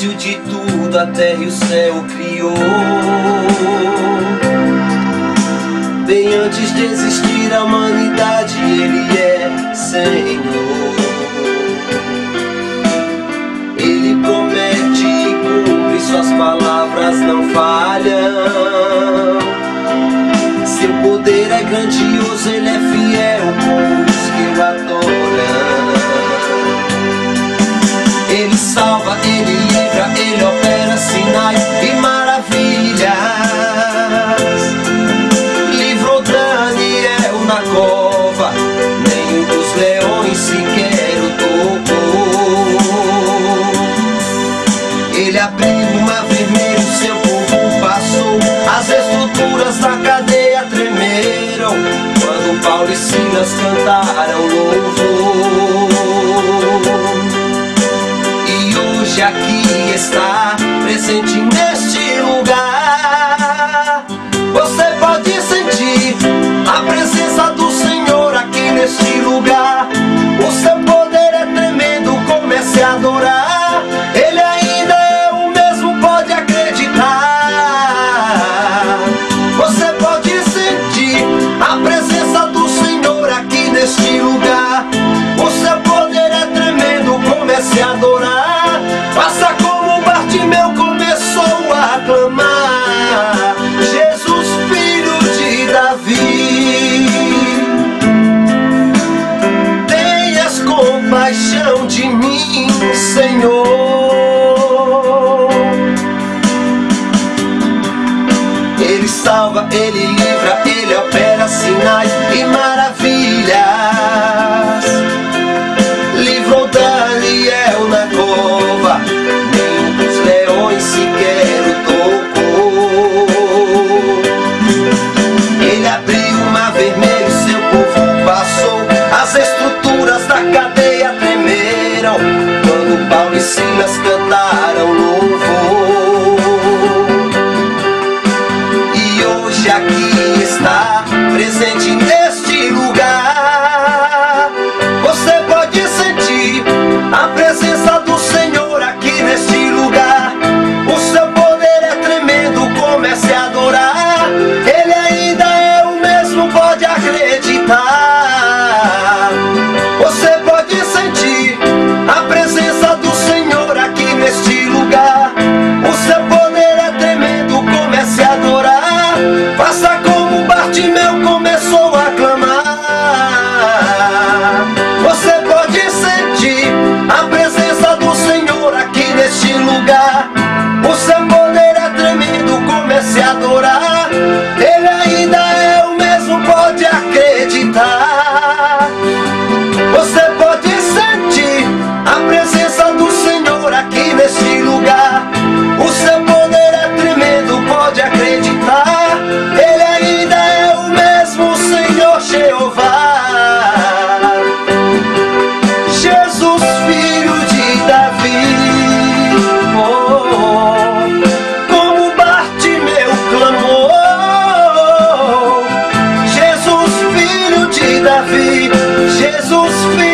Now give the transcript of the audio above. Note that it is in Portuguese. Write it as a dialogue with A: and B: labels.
A: início de tudo a terra e o céu criou. Bem antes de existir a humanidade, Ele é Senhor. Ele promete e cumpre, suas palavras não falham. Seu poder é grandioso, Ele é fiel com os que o adoram. Ele salva, Ele livra, Ele opera sinais e maravilhas. Livrou Daniel na cova, nenhum dos leões sequer o tocou. Ele abriu o mar vermelho, seu povo passou. As estruturas da cadeia tremeram quando Paulo e Silas cantaram louvor. E hoje aqui está, presente neste lugar. Você pode sentir a presença do Senhor aqui neste lugar. O seu poder é tremendo, comece a adorar. Ele ainda é o mesmo, pode acreditar. Você pode sentir a presença do Senhor aqui neste lugar. O seu poder é tremendo, comece a adorar. Faça como Bartimeu começou a clamar: Jesus, filho de Davi, tenhas compaixão de mim, Senhor. Ele salva, Ele livra, Ele opera sinais e maravilhas. Livrou Daniel na cova, nenhum dos leões sequer o tocou. Ele abriu o mar vermelho, seu povo passou. As estruturas da cadeia tremeram quando Paulo e Silas cantaram louvor. E hoje aqui está, presente neste lugar. Você pode sentir a presença do Senhor aqui neste lugar. O seu poder é tremendo, comece a adorar. Ele ainda é o mesmo, pode acreditar. Você pode sentir a presença do Senhor aqui neste lugar. O seu poder é tremendo, comece a adorar. Faça como Bartimeu começou a clamar. Você pode sentir a presença do Senhor aqui neste lugar. O seu poder é tremendo, comece a adorar. Ele ainda é o mesmo, pode acreditar. Você pode sentir a presença do Senhor aqui neste lugar. O seu poder é tremendo, pode acreditar. Ele ainda é o mesmo, Senhor Jeová. Jesus, filho de Davi, oh, como Bartimeu clamou. Jesus, filho de Davi, Jesus, filho